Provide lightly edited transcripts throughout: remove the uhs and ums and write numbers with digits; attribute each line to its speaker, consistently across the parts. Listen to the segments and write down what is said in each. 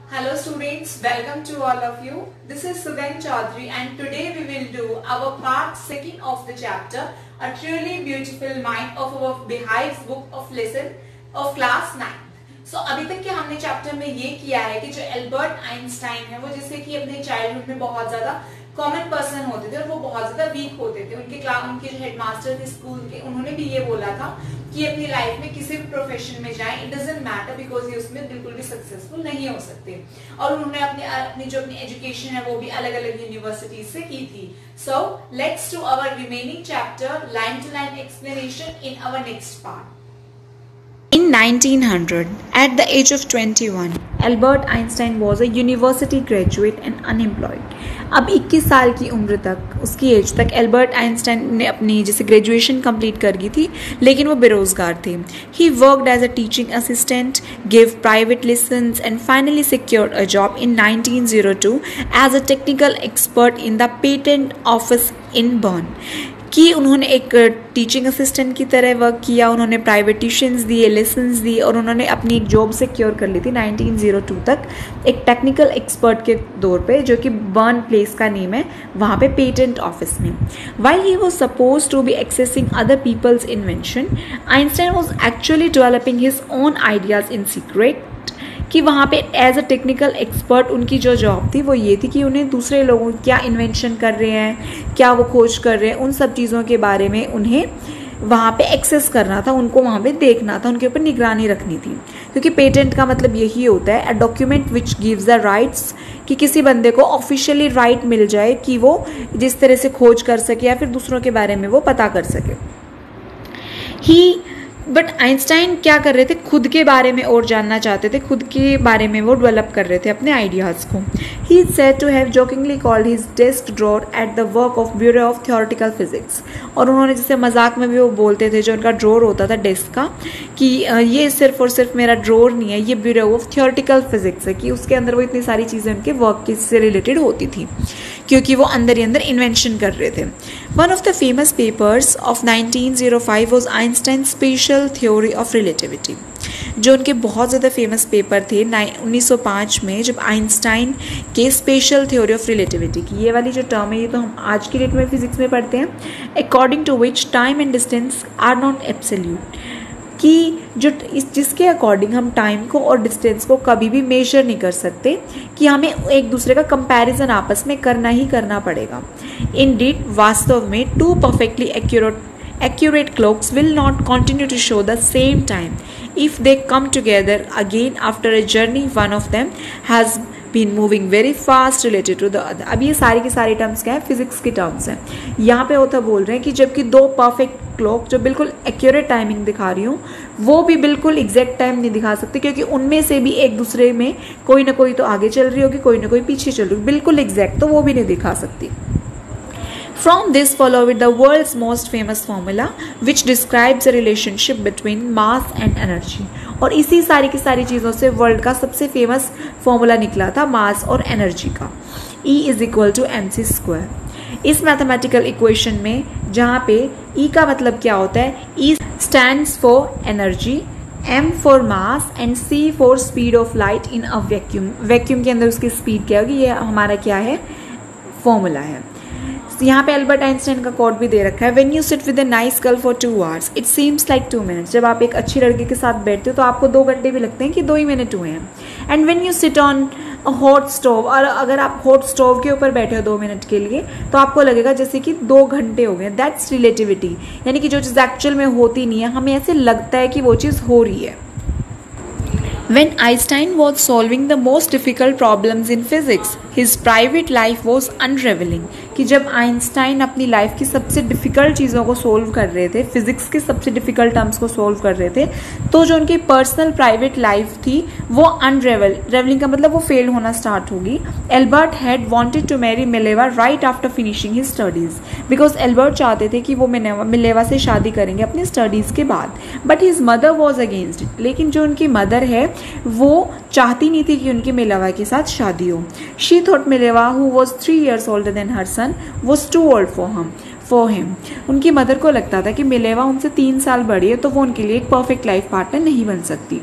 Speaker 1: Hello students, welcome to all of you. This is Sugandh Chaudhary and today we will do our part 2 of the chapter A Truly Beautiful Mind of our Beehive's book of lesson of class 9. So अभी तक के हमने chapter में ये किया है कि जो एल्बर्ट आइंस्टाइन है वो जैसे कि अपने चाइल्डहुड में बहुत ज्यादा कॉमन पर्सन होते थे और वो बहुत ज्यादा वीक होते थे। उनके जो हेडमास्टर थे स्कूल के, उन्होंने भी ये बोला था कि अपनी लाइफ में किसी भी प्रोफेशन में जाएं, इट डजंट मैटर बिकॉज ये उसमें बिल्कुल भी सक्सेसफुल नहीं हो सकते। और उन्होंने अपनी जो एजुकेशन है वो भी अलग अलग यूनिवर्सिटी से की थी। So let's do our remaining chapter line to line explanation in our next part.
Speaker 2: In 1900, at the age of 21, Albert Einstein was a university graduate and unemployed. अब 21 साल की उम्र तक, उसकी एज तक एल्बर्ट आइंस्टाइन ने अपनी जैसे ग्रेजुएशन कंप्लीट कर दी थी, लेकिन वो बेरोजगार थे। He worked as a teaching assistant, gave private lessons and finally secured a job in 1902 as a technical expert in the patent office in Bonn. कि उन्होंने एक टीचिंग असिस्टेंट की तरह वर्क किया, उन्होंने प्राइवेट ट्यूशन्स दिए, लेसन्स दिए और उन्होंने अपनी एक जॉब सिक्योर कर ली थी 1902 तक एक टेक्निकल एक्सपर्ट के तौर पे, जो कि बर्न प्लेस का नेम है, वहाँ पे पेटेंट ऑफिस में। While he was suppose to be accessing other people's invention, Einstein was actually developing his own ideas in secret. कि वहाँ पे एज अ टेक्निकल एक्सपर्ट उनकी जो जॉब थी वो ये थी कि उन्हें दूसरे लोगों क्या इन्वेंशन कर रहे हैं, क्या वो खोज कर रहे हैं, उन सब चीज़ों के बारे में उन्हें वहाँ पे एक्सेस करना था, उनको वहाँ पे देखना था, उनके ऊपर निगरानी रखनी थी। क्योंकि पेटेंट का मतलब यही होता है, a document which gives the rights, कि किसी बंदे को ऑफिशियली राइट मिल जाए कि वो जिस तरह से खोज कर सके या फिर दूसरों के बारे में वो पता कर सके। बट आइंस्टाइन क्या कर रहे थे, खुद के बारे में और जानना चाहते थे, खुद के बारे में वो डेवलप कर रहे थे अपने आइडियाज़ को। He is said to have jokingly called his desk drawer at the work of bureau of theoretical physics. और उन्होंने जैसे मजाक में भी वो बोलते थे, जो उनका ड्रॉर होता था डेस्क का, कि ये सिर्फ और सिर्फ मेरा ड्रॉर नहीं है, ये ब्यूरो ऑफ थियोरेटिकल फिजिक्स है, कि उसके अंदर वो इतनी सारी चीज़ें उनके वर्क से रिलेटेड होती थी, क्योंकि वो अंदर ही अंदर इन्वेंशन कर रहे थे। One of the famous papers of 1905 was Einstein special theory of relativity, जो उनके बहुत ज़्यादा फेमस पेपर थे 1905 में, जब आइंस्टाइन के स्पेशल थ्योरी ऑफ रिलेटिविटी की, ये वाली जो टर्म है ये तो हम आज की डेट में फिजिक्स में पढ़ते हैं, according to which time and distance are not absolute, कि जो जिसके अकॉर्डिंग हम टाइम को और डिस्टेंस को कभी भी मेजर नहीं कर सकते, कि हमें एक दूसरे का कंपैरिजन आपस में करना ही करना पड़ेगा। इंडीड वास्तव में two perfectly accurate clocks will not continue to show the same time if they come together again after a journey one of them has been moving very fast related to the other। अब ये सारी की सारी terms क्या है, physics की terms हैं। यहाँ पे होता बोल रहे हैं कि जबकि दो परफेक्ट क्लॉक जो बिल्कुल एक्यूरेट टाइमिंग दिखा रही हूँ, वो भी बिल्कुल एग्जैक्ट टाइम नहीं दिखा सकती, क्योंकि उनमें से भी एक दूसरे में कोई ना कोई तो आगे चल रही होगी, कोई ना कोई पीछे चल रही होगी, बिल्कुल एग्जैक्ट तो वो भी नहीं दिखा सकती। From this follow with the world's most famous formula which describes the relationship between mass and energy। और इसी सारी की सारी चीज़ों से वर्ल्ड का सबसे फेमस फॉर्मूला निकला था मास और एनर्जी का, E = mc²। इस मैथमेटिकल इक्वेशन में जहाँ पे E का मतलब क्या होता है, E stands for energy, M for mass and C for speed of light in a vacuum। Vacuum के अंदर उसकी स्पीड क्या होगी, ये हमारा क्या है, फॉर्मूला है। यहाँ पे एल्बर्ट आइंस्टाइन का कोट भी दे रखा है, when you sit with a nice girl for 2 hours it seems like 2 minutes। जब आप एक अच्छी लड़की के साथ बैठते हो तो आपको 2 घंटे भी लगते हैं कि 2 ही मिनट हुए हैं। And when you sit on a hot stove, और अगर आप हॉट स्टोव के ऊपर बैठे हो 2 मिनट के लिए तो आपको लगेगा जैसे कि 2 घंटे हो गए। दैट्स रिलेटिविटी, यानी कि जो चीज़ एक्चुअल में होती नहीं है, हमें ऐसे लगता है कि वो चीज़ हो रही है। When Einstein was solving the most difficult problems in physics, his private life was unraveling। कि जब आइंस्टाइन अपनी लाइफ की सबसे डिफ़िकल्ट चीज़ों को सोल्व कर रहे थे, फिजिक्स के सबसे डिफ़िकल्ट टर्म्स को सोल्व कर रहे थे, तो जो उनकी पर्सनल प्राइवेट लाइफ थी वो रेवलिंग का मतलब वो फेल होना स्टार्ट होगी। Albert had wanted to marry Mileva right after finishing his studies, because Albert चाहते थे कि वो मिलेवा से शादी करेंगे अपनी स्टडीज़ के बाद, but his mother was against it. लेकिन जो उनकी मदर है वो चाहती नहीं थी कि उनकी मिलेवा के साथ शादी हो। She thought Mileva who was 3 years older than her son was too old for him। उनकी मदर को लगता था कि मिलेवा उनसे 3 साल बड़ी है, तो वो उनके लिए एक परफेक्ट लाइफ पार्टनर नहीं बन सकती।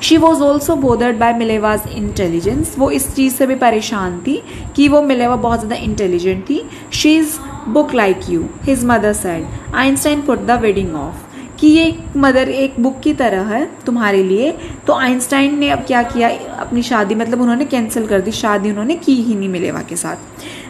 Speaker 2: She was also bothered by Mileva's intelligence, वो इस चीज़ से भी परेशान थी कि वो मिलेवा बहुत ज़्यादा इंटेलिजेंट थी. She is book like you, his mother said. Einstein put the wedding of, कि ये मदर एक बुक की तरह है तुम्हारे लिए. तो आइंस्टाइन ने अब क्या किया, अपनी शादी मतलब उन्होंने कैंसिल कर दी, शादी उन्होंने की ही नहीं मिलेवा के साथ.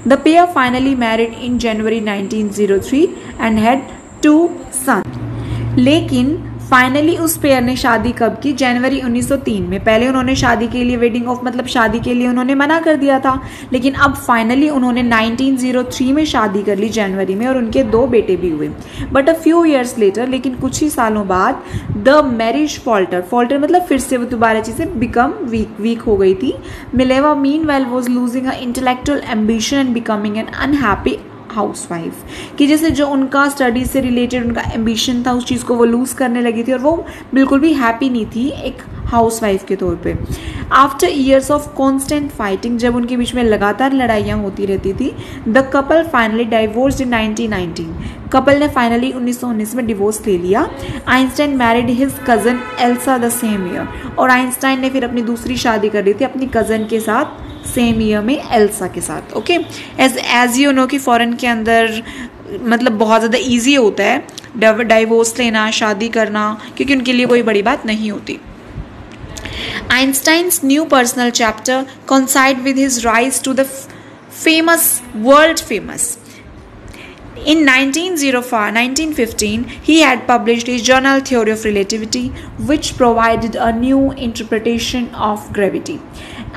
Speaker 2: The pair finally married in January 1903 and had 2 sons. लेकिन फाइनली उस पेयर ने शादी कब की, जनवरी 1903 में. पहले उन्होंने शादी के लिए वेडिंग ऑफ मतलब शादी के लिए उन्होंने मना कर दिया था, लेकिन अब फाइनली उन्होंने 1903 में शादी कर ली जनवरी में, और उनके 2 बेटे भी हुए. But a few years later, लेकिन कुछ ही सालों बाद, द मैरिज फॉल्टर मतलब फिर से वो दोबारा चीज़ें बिकम वीक हो गई थी. Mileva meanwhile was losing a intellectual ambition and becoming an unhappy housewife, कि जैसे जो उनका स्टडी से रिलेटेड उनका एम्बिशन था उस चीज़ को वो लूज़ करने लगी थी, और वो बिल्कुल भी हैप्पी नहीं थी एक हाउसवाइफ के तौर पे. After years of constant fighting, जब उनके बीच में लगातार लड़ाइयाँ होती रहती थी, the couple finally divorced in 1919. Couple ने फाइनली 1919 में डिवोर्स ले लिया. Einstein married his cousin Elsa the same year, और आइंस्टाइन ने फिर अपनी दूसरी शादी कर ली थी अपनी कज़न के साथ, सेम ईयर में एल्सा के साथ. ओके, एज यू नो कि फॉरेन के अंदर मतलब बहुत ज़्यादा ईजी होता है डाइवोर्स लेना, शादी करना, क्योंकि उनके लिए कोई बड़ी बात नहीं होती. Einstein's new personal chapter coincided with his rise to the world famous. In 1915, he had published his journal Theory of Relativity, which provided a new interpretation of gravity.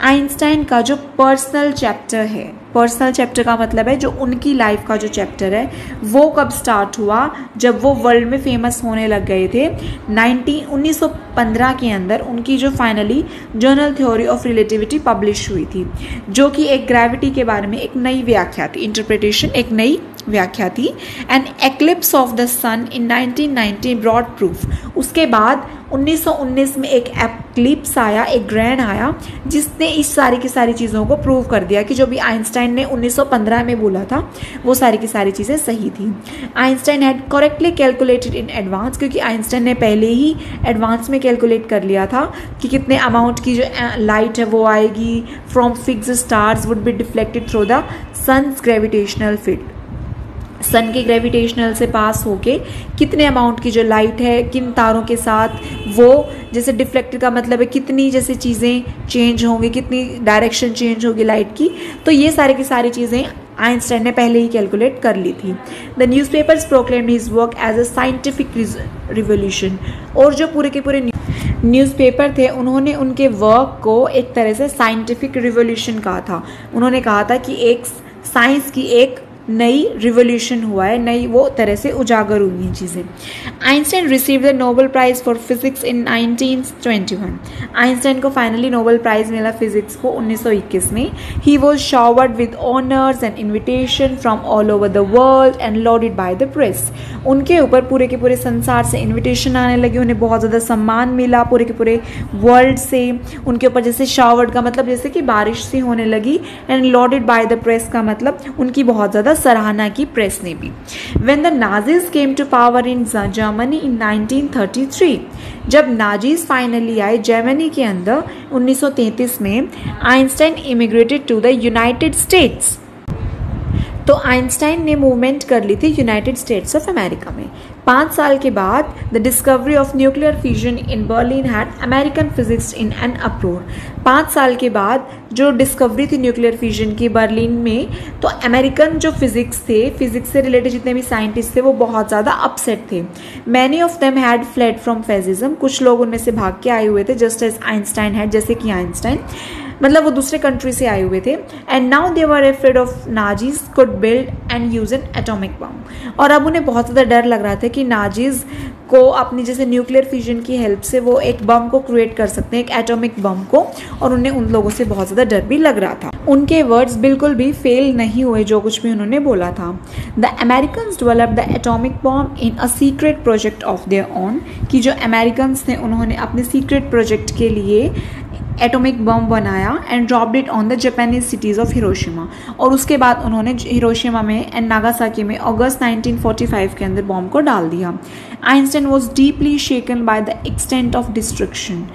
Speaker 2: Einstein का जो पर्सनल चैप्टर है, personal chapter का मतलब है जो उनकी life का जो चैप्टर है, वो कब स्टार्ट हुआ, जब वो वर्ल्ड में फेमस होने लग गए थे. 1915 के अंदर उनकी जो finally journal theory of relativity publish हुई थी, जो कि एक ग्रेविटी के बारे में एक नई व्याख्या थी, इंटरप्रिटेशन एक नई व्याख्या थी. And eclipse of the sun in 1990 brought proof. उसके बाद 1919 में एक एक्लिप्स आया, एक ग्रहण आया, जिसने इस सारी की सारी चीज़ों को प्रूव कर दिया कि जो भी आइंस्टाइन ने 1915 में बोला था वो सारी की सारी चीज़ें सही थी. Einstein had correctly calculated in advance, क्योंकि आइंस्टाइन ने पहले ही एडवांस में कैलकुलेट कर लिया था कि कितने अमाउंट की जो लाइट है वो आएगी from fixed stars would be deflected through the sun's gravitational field. Sun के ग्रेविटेशनल से पास होके कितने अमाउंट की जो लाइट है किन तारों के साथ वो जैसे डिफ्लेक्टेड का मतलब है कितनी जैसे चीज़ें चेंज होंगी, कितनी डायरेक्शन चेंज होगी लाइट की. तो ये सारी की सारी चीज़ें आइंस्टाइन ने पहले ही कैलकुलेट कर ली थी. The newspapers proclaimed his work as a scientific revolution. और जो पूरे के पूरे न्यूज़पेपर थे उन्होंने उनके वर्क को एक तरह से साइंटिफिक रिवोल्यूशन कहा था. उन्होंने कहा था कि एक साइंस की एक नई रिवोल्यूशन हुआ है, नई वो तरह से उजागर हुई हैं चीज़ें. Einstein receive the Nobel prize for physics in 1921. Einstein को फाइनली नोबेल प्राइज़ मिला फिजिक्स को 1921 में. He was showered with honours and invitation from all over the world and loaded by the press. उनके ऊपर पूरे के पूरे संसार से इन्विटेशन आने लगे, उन्हें बहुत ज़्यादा सम्मान मिला पूरे के पूरे वर्ल्ड से. उनके ऊपर जैसे शावर्ड का मतलब जैसे कि बारिश सी होने लगी, and loaded by the press का मतलब उनकी बहुत ज़्यादा सराहना की प्रेस ने भी. When the Nazis came to power in Germany in 1933, जब नाजीज फाइनली आए जर्मनी के अंदर 1933 में, Einstein immigrated to the United States. तो आइंस्टाइन ने मूवमेंट कर ली थी यूनाइटेड स्टेट्स ऑफ अमेरिका में. 5 साल के बाद the discovery of nuclear fusion in Berlin had American physics in an अप्रोर. 5 साल के बाद जो डिस्कवरी थी न्यूक्लियर फ्यूजन की बर्लिन में, तो अमेरिकन जो फिजिक्स थे, फिजिक्स से रिलेटेड जितने भी साइंटिस्ट थे वो बहुत ज़्यादा अपसेट थे. Many of them had fled from fascism. कुछ लोग उनमें से भाग के आए हुए थे, जस्ट एज आइंस्टाइन हैड, जैसे कि आइंस्टाइन मतलब वो दूसरे कंट्री से आए हुए थे. And now they were afraid of Nazis could build and use N atomic bomb. और अब उन्हें बहुत ज़्यादा डर लग रहा था कि नाजीज को अपनी जैसे न्यूक्लियर फ्यूजन की हेल्प से वो एक बम को क्रिएट कर सकते हैं, एक एटॉमिक बम को, और उन्हें उन लोगों से बहुत ज़्यादा डर भी लग रहा था. उनके वर्ड्स बिल्कुल भी फेल नहीं हुए जो कुछ भी उन्होंने बोला था. The Americans develop the atomic bomb in a secret project of their own. कि जो अमेरिकन्स ने उन्होंने अपने सीक्रेट प्रोजेक्ट के लिए एटॉमिक बम बनाया and dropped it on the Japanese cities of Hiroshima. और उसके बाद उन्होंने हिरोशिमा में एंड नागासाकी में अगस्त 1945 के अंदर बॉम्ब को डाल दिया. Einstein was deeply shaken by the extent of destruction.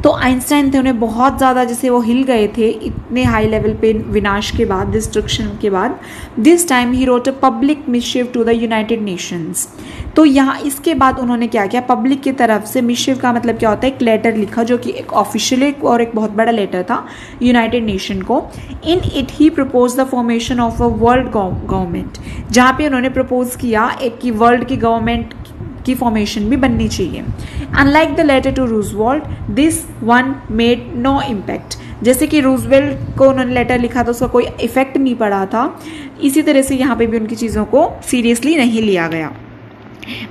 Speaker 2: तो आइंस्टाइन थे, उन्हें बहुत ज़्यादा जैसे वो हिल गए थे इतने हाई लेवल पे विनाश के बाद, डिस्ट्रक्शन के बाद. This time he wrote a public missive to the United Nations. तो यहाँ इसके बाद उन्होंने क्या किया, पब्लिक की तरफ से, मिसशिफ का मतलब क्या होता है, एक लेटर लिखा जो कि एक ऑफिशियल और एक बहुत बड़ा लेटर था यूनाइटेड नेशन को. In it he propose the formation of a world government, जहाँ पे उन्होंने प्रपोज किया एक की वर्ल्ड की गवर्नमेंट की फॉर्मेशन भी बननी चाहिए. Unlike the letter to Roosevelt, this one made no impact. जैसे कि रूजवेल्ट को उन्होंने लेटर लिखा था, उसका कोई इफेक्ट नहीं पड़ा था, इसी तरह से यहाँ पे भी उनकी चीज़ों को सीरियसली नहीं लिया गया.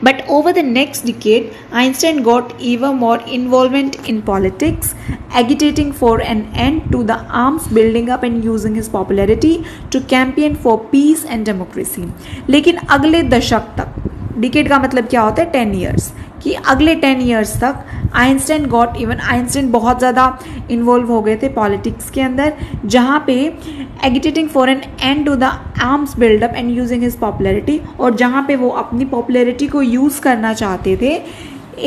Speaker 2: But over the next decade, Einstein got even more involvement in politics, agitating for an end to the arms building up and using his popularity to campaign for peace and democracy. लेकिन अगले दशक तक, decade का मतलब क्या होता है, 10 years, कि अगले 10 years तक आइंस्टाइन बहुत ज़्यादा इन्वॉल्व हो गए थे पॉलिटिक्स के अंदर, जहाँ पे agitating for an end to the arms buildup and using his popularity, और जहाँ पे वो अपनी पॉपुलैरिटी को यूज़ करना चाहते थे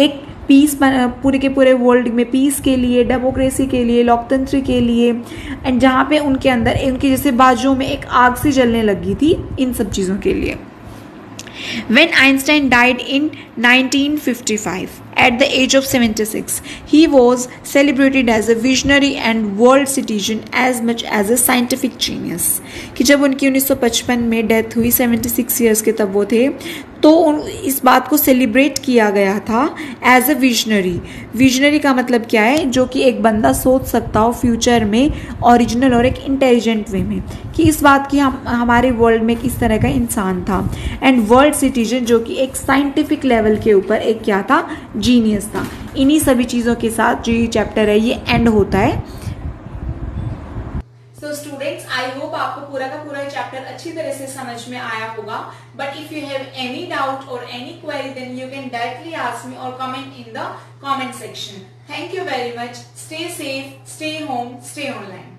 Speaker 2: एक पीस, पूरे के पूरे वर्ल्ड में पीस के लिए, डेमोक्रेसी के लिए, लोकतंत्र के लिए, एंड जहाँ पे उनके अंदर उनकी जैसे बाजुओं में एक आग सी जलने लगी थी इन सब चीज़ों के लिए. When Einstein died in 1955 at the age of 76, he was celebrated as a visionary and world citizen as much as a scientific genius. कि जब उनकी 1955 में डेथ हुई, 76 ईयर्स के तब वो थे, तो इस बात को सेलिब्रेट किया गया था एज अ विजनरी. विजनरी का मतलब क्या है, जो कि एक बंदा सोच सकता हो फ्यूचर में ओरिजिनल और एक इंटेलिजेंट वे में, कि इस बात की हमारे वर्ल्ड में किस तरह का इंसान था. एंड वर्ल्ड सिटीजन, जो कि एक साइंटिफिक लेवल के ऊपर एक क्या था, जीनियस था. इन्हीं सभी चीज़ों के साथ जो ये चैप्टर है ये एंड होता है.
Speaker 1: So students, I hope आपको पूरा का पूरा चैप्टर अच्छी तरह से समझ में आया होगा. But if you have any doubt or any query, then you can directly ask me or comment in the comment section. Thank you very much. Stay safe, stay home, stay online.